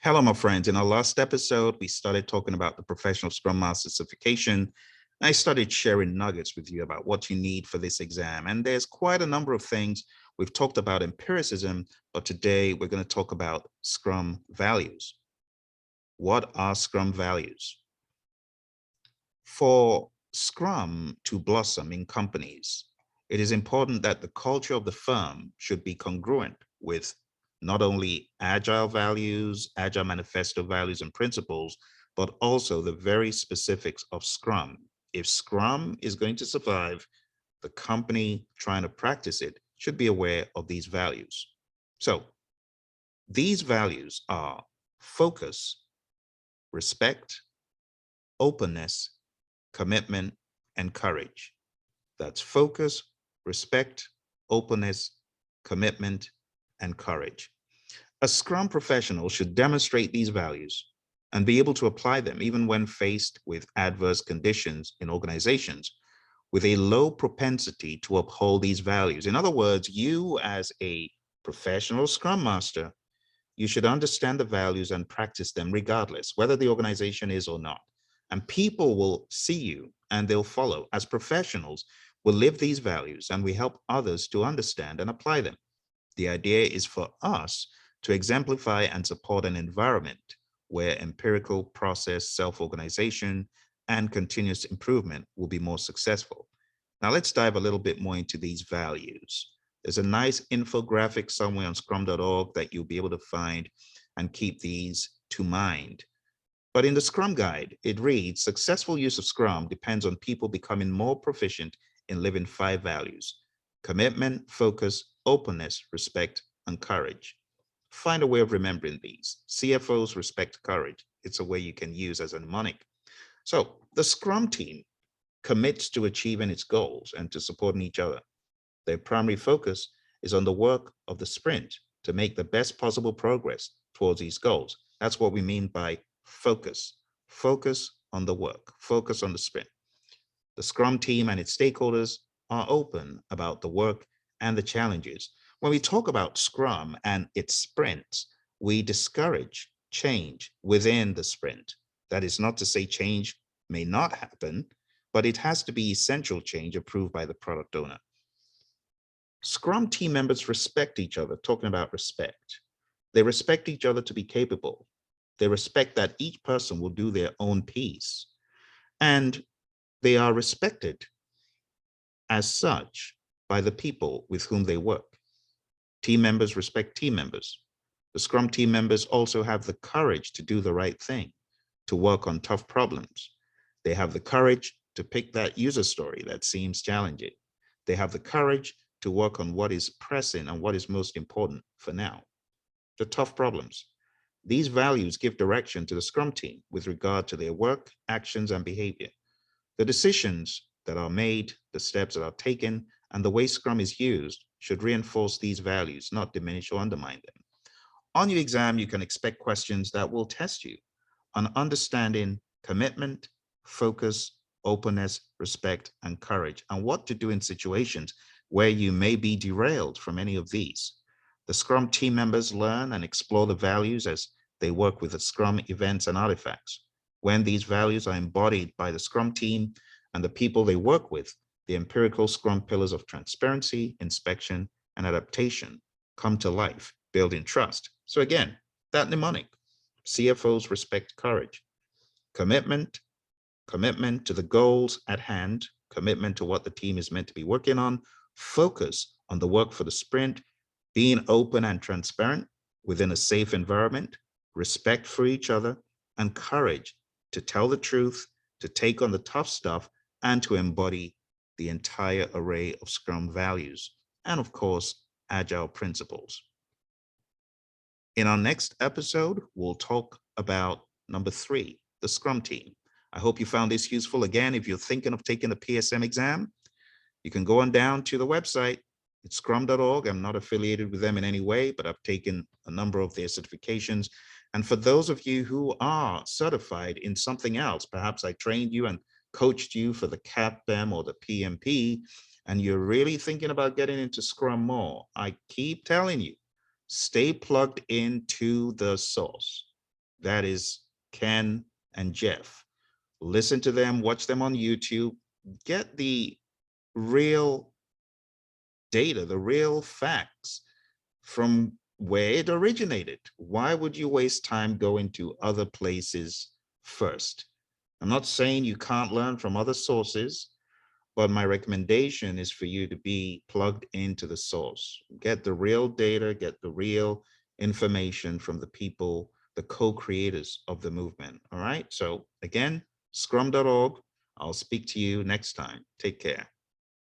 Hello, my friends. In our last episode, we started talking about the professional Scrum Master certification. I started sharing nuggets with you about what you need for this exam. And there's quite a number of things. We've talked about empiricism, but today we're going to talk about Scrum values. What are Scrum values? For Scrum to blossom in companies, it is important that the culture of the firm should be congruent with not only agile values, agile manifesto values and principles, but also the very specifics of Scrum. If Scrum is going to survive, the company trying to practice it should be aware of these values. So these values are focus, respect, openness, commitment, and courage. That's focus, respect, openness, commitment, and courage. A Scrum professional should demonstrate these values and be able to apply them even when faced with adverse conditions in organizations with a low propensity to uphold these values. In other words, you as a professional Scrum Master, you should understand the values and practice them regardless, whether the organization is or not. And people will see you and they'll follow. As professionals, we live these values and we help others to understand and apply them. The idea is for us to exemplify and support an environment where empirical process, self-organization, and continuous improvement will be more successful. Now let's dive a little bit more into these values. There's a nice infographic somewhere on scrum.org that you'll be able to find and keep these to mind. But in the Scrum Guide, it reads, successful use of Scrum depends on people becoming more proficient in living 5 values: commitment, focus, openness, respect, and courage. Find a way of remembering these. CFOs respect courage. It's a way you can use as a mnemonic. So the Scrum team commits to achieving its goals and to supporting each other. Their primary focus is on the work of the sprint to make the best possible progress towards these goals. That's what we mean by focus. Focus on the work, focus on the sprint. The Scrum team and its stakeholders are open about the work and the challenges. When we talk about Scrum and its sprints, we discourage change within the sprint. That is not to say change may not happen, but it has to be essential change approved by the product owner. Scrum team members respect each other, talking about respect. They respect each other to be capable. They respect that each person will do their own piece. And they are respected as such by the people with whom they work. Team members respect team members. The Scrum team members also have the courage to do the right thing, to work on tough problems. They have the courage to pick that user story that seems challenging. They have the courage to work on what is pressing and what is most important for now, the tough problems. These values give direction to the Scrum team with regard to their work, actions, and behavior. The decisions that are made, the steps that are taken, and the way Scrum is used should reinforce these values, not diminish or undermine them. On your exam, you can expect questions that will test you on understanding commitment, focus, openness, respect, and courage, and what to do in situations where you may be derailed from any of these. The Scrum team members learn and explore the values as they work with the Scrum events and artifacts. When these values are embodied by the Scrum team and the people they work with, the empirical Scrum pillars of transparency, inspection, and adaptation come to life, building trust. So again, that mnemonic: CFOs respect courage, commitment, commitment to the goals at hand, commitment to what the team is meant to be working on, focus on the work for the sprint, being open and transparent within a safe environment, respect for each other, and courage to tell the truth, to take on the tough stuff, and to embody the entire array of Scrum values, and of course, agile principles. In our next episode, we'll talk about number 3, the Scrum team. I hope you found this useful. Again, if you're thinking of taking the PSM exam, you can go on down to the website. It's scrum.org. I'm not affiliated with them in any way, but I've taken a number of their certifications. And for those of you who are certified in something else, perhaps I trained you and coached you for the CAPM or the PMP, and you're really thinking about getting into Scrum more, I keep telling you, stay plugged into the source. That is Ken and Jeff. Listen to them, watch them on YouTube, get the real data, the real facts from where it originated. Why would you waste time going to other places first? I'm not saying you can't learn from other sources, but my recommendation is for you to be plugged into the source. Get the real data, get the real information from the people, the co-creators of the movement. All right. So again, scrum.org. I'll speak to you next time. Take care.